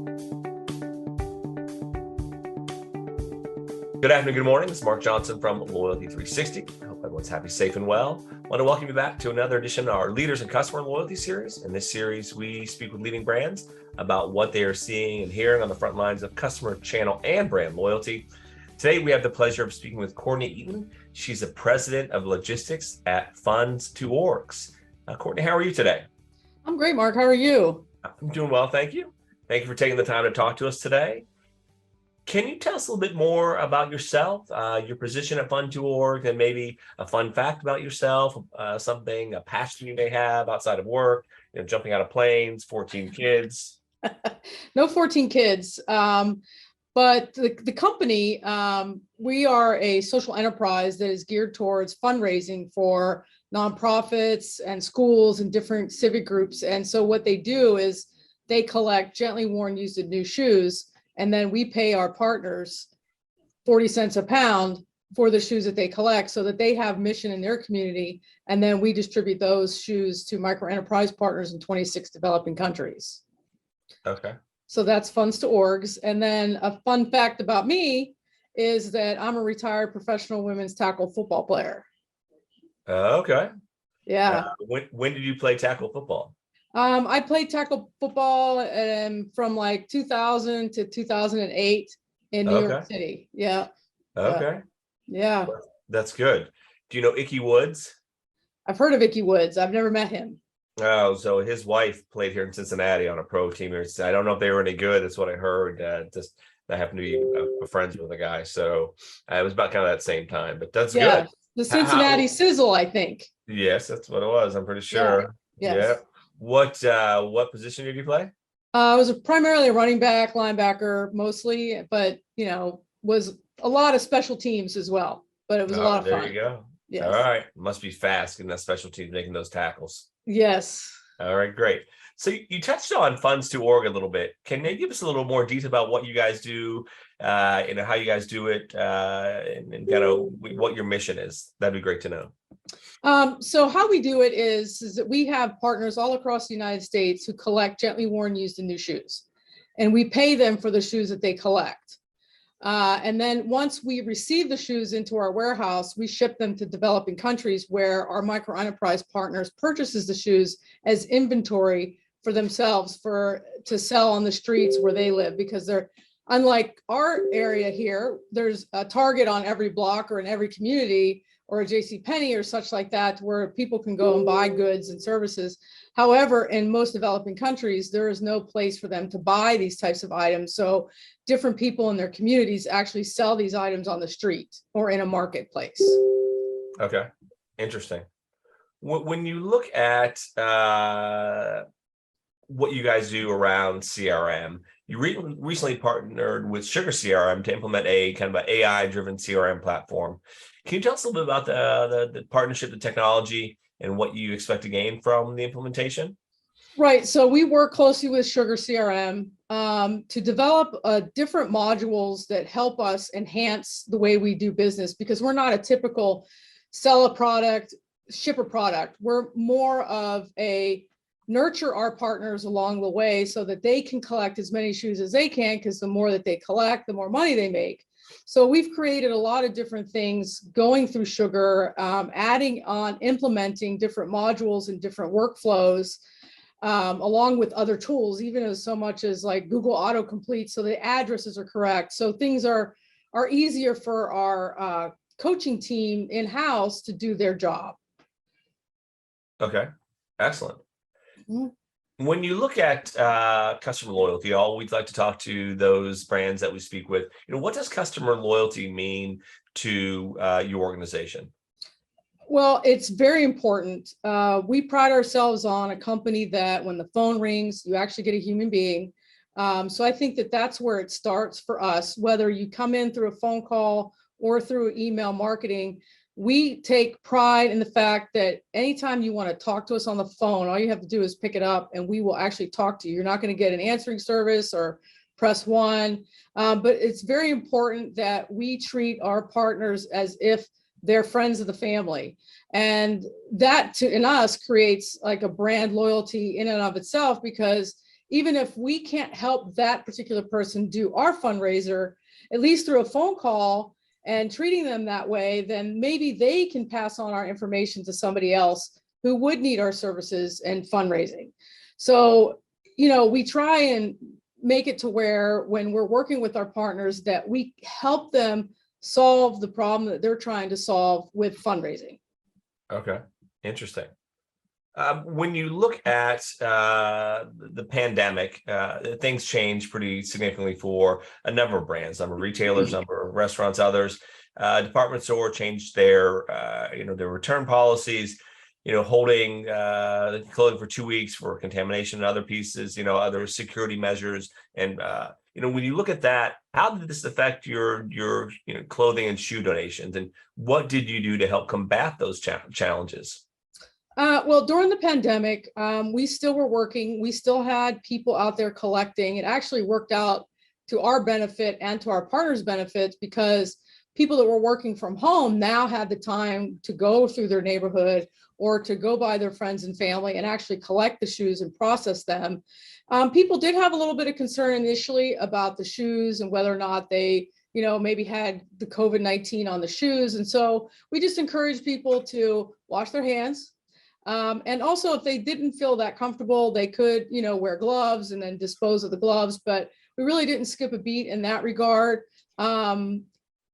Good afternoon, good morning. This is Mark Johnson from Loyalty360. I hope everyone's happy, safe, and well. I want to welcome you back to another edition of our Leaders and Customer Loyalty series. In this series, we speak with leading brands about what they are seeing and hearing on the front lines of customer, channel, and brand loyalty. Today, we have the pleasure of speaking with Courtney Eaton. She's the president of logistics at Funds2Orgs. Courtney, how are you today? I'm great, Mark. How are you? I'm doing well, thank you. Thank you for taking the time to talk to us today. Can you tell us a little bit more about yourself, your position at Fund2Org, and maybe a fun fact about yourself, something, a passion you may have outside of work, jumping out of planes, 14 kids? No 14 kids, but the company, we are a social enterprise that is geared towards fundraising for nonprofits and schools and different civic groups. And so what they do is they collect gently worn used and new shoes, and then we pay our partners 40 cents a pound for the shoes that they collect so that they have mission in their community. And then we distribute those shoes to micro enterprise partners in 26 developing countries. Okay. So that's Funds2Orgs. And then a fun fact about me is that I'm a retired professional women's tackle football player. Okay. Yeah. When did you play tackle football? I played tackle football from like 2000 to 2008 in New York City. Yeah. Okay. Yeah. That's good. Do you know Icky Woods? I've heard of Icky Woods. I've never met him. Oh, so his wife played here in Cincinnati on a pro team. I don't know if they were any good. That's what I heard. I happened to be friends with the guy. So it was about kind of that same time, but that's good. The Cincinnati Sizzle, I think. Yes, that's what it was. I'm pretty sure. Yeah. Yes. Yeah. What position did you play? I was primarily a running back, linebacker mostly, but was a lot of special teams as well. But it was a lot of fun. There you go. Yes. All right. Must be fast in that special teams making those tackles. Yes. All right, great. So you touched on Funds2Org a little bit. Can you give us a little more detail about what you guys do, how you guys do it, and kind of what your mission is? That'd be great to know. So how we do it is that we have partners all across the United States who collect gently worn, used, and new shoes. And we pay them for the shoes that they collect. And then once we receive the shoes into our warehouse, we ship them to developing countries where our micro enterprise partners purchases the shoes as inventory for themselves to sell on the streets where they live, because they're unlike our area here. There's a Target on every block or in every community, or a JCPenney or such like that, where people can go and buy goods and services. However, in most developing countries, there is no place for them to buy these types of items. So different people in their communities actually sell these items on the street or in a marketplace. Okay, interesting. When you look at what you guys do around CRM, you recently partnered with SugarCRM to implement a kind of an AI-driven CRM platform. Can you tell us a little bit about the partnership, the technology, and what you expect to gain from the implementation? Right. So we work closely with SugarCRM to develop different modules that help us enhance the way we do business, because we're not a typical sell a product, ship a product. We're more of a nurture our partners along the way so that they can collect as many shoes as they can, because the more that they collect, the more money they make. So we've created a lot of different things going through Sugar, adding on, implementing different modules and different workflows, along with other tools, even as so much as like Google autocomplete, so the addresses are correct. So things are easier for our coaching team in-house to do their job. Okay, excellent. Mm-hmm. When you look at customer loyalty, we'd like to talk to those brands that we speak with. What does customer loyalty mean to your organization? Well, it's very important. We pride ourselves on a company that when the phone rings, you actually get a human being. So I think that that's where it starts for us, whether you come in through a phone call or through email marketing. We take pride in the fact that anytime you want to talk to us on the phone, all you have to do is pick it up and we will actually talk to you. You're not going to get an answering service or press one. But it's very important that we treat our partners as if they're friends of the family. And that in us creates like a brand loyalty in and of itself, because even if we can't help that particular person do our fundraiser, at least through a phone call and treating them that way, then maybe they can pass on our information to somebody else who would need our services and fundraising. So, we try and make it to where when we're working with our partners that we help them solve the problem that they're trying to solve with fundraising. Okay, interesting. When you look at the pandemic, things changed pretty significantly for a number of brands, number of retailers, number of restaurants, others. Department store changed their return policies, holding clothing for 2 weeks for contamination and other pieces, other security measures. And, when you look at that, how did this affect your clothing and shoe donations? And what did you do to help combat those challenges? Well, during the pandemic, we still were working. We still had people out there collecting. It actually worked out to our benefit and to our partners' benefits because people that were working from home now had the time to go through their neighborhood or to go by their friends and family and actually collect the shoes and process them. People did have a little bit of concern initially about the shoes and whether or not they maybe had the COVID-19 on the shoes. And so we just encourage people to wash their hands. And also, if they didn't feel that comfortable, they could, wear gloves and then dispose of the gloves. But we really didn't skip a beat in that regard.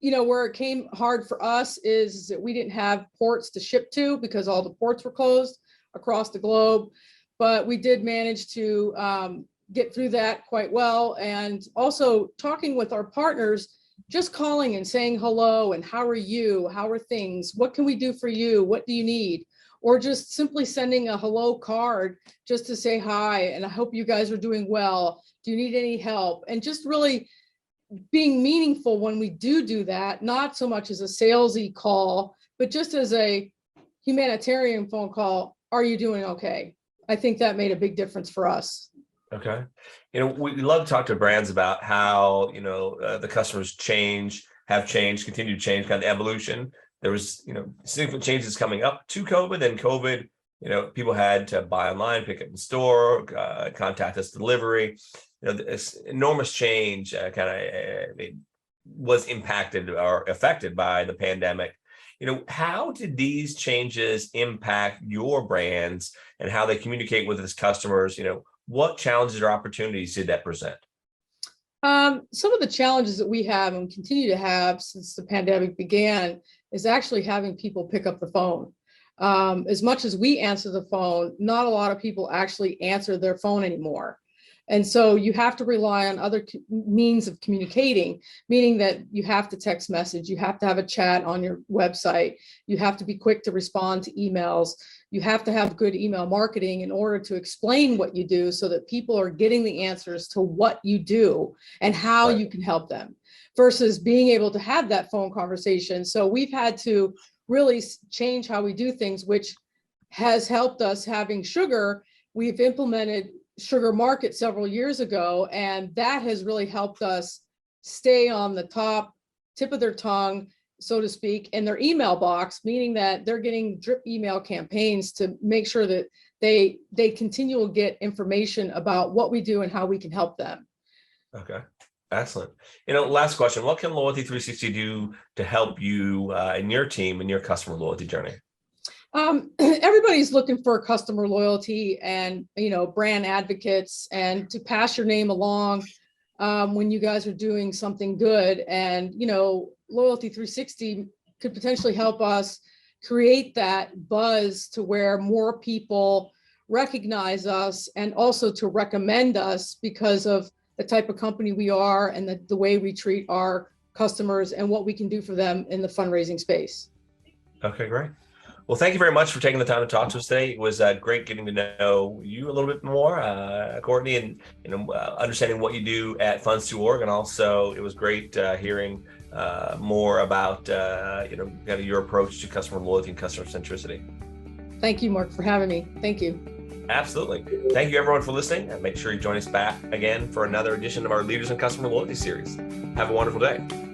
Where it came hard for us is that we didn't have ports to ship to because all the ports were closed across the globe. But we did manage to get through that quite well. And also talking with our partners, just calling and saying hello and how are you? How are things? What can we do for you? What do you need? Or just simply sending a hello card just to say hi, and I hope you guys are doing well. Do you need any help? And just really being meaningful when we do that, not so much as a salesy call, but just as a humanitarian phone call. Are you doing okay? I think that made a big difference for us. Okay. We love to talk to brands about how, the customers have changed, continue to change, kind of evolution. There was, significant changes coming up to COVID. Then COVID, people had to buy online, pick up in store, contact us delivery. This enormous change was impacted or affected by the pandemic. How did these changes impact your brands and how they communicate with its customers? What challenges or opportunities did that present? Some of the challenges that we have and continue to have since the pandemic began is actually having people pick up the phone. As much as we answer the phone, not a lot of people actually answer their phone anymore. And so you have to rely on other means of communicating, meaning that you have to text message, you have to have a chat on your website, you have to be quick to respond to emails, you have to have good email marketing in order to explain what you do so that people are getting the answers to what you do and how you can help them versus being able to have that phone conversation. So we've had to really change how we do things, which has helped us. Having Sugar, we've implemented Sugar Market several years ago, and that has really helped us stay on the tip of their tongue, so to speak, in their email box, meaning that they're getting drip email campaigns to make sure that they continue to get information about what we do and how we can help them. Okay. Excellent. Last question, what can Loyalty360 do to help you and your team and your customer loyalty journey? Everybody's looking for customer loyalty and, brand advocates and to pass your name along when you guys are doing something good. And, Loyalty360 could potentially help us create that buzz to where more people recognize us and also to recommend us because of the type of company we are and the way we treat our customers and what we can do for them in the fundraising space. Okay, great. Well, thank you very much for taking the time to talk to us today. It was great getting to know you a little bit more, Courtney, and understanding what you do at Funds2Orgs. And also, it was great hearing more about kind of your approach to customer loyalty and customer centricity. Thank you, Mark, for having me. Thank you. Absolutely. Thank you, everyone, for listening. And make sure you join us back again for another edition of our Leaders in Customer Loyalty series. Have a wonderful day.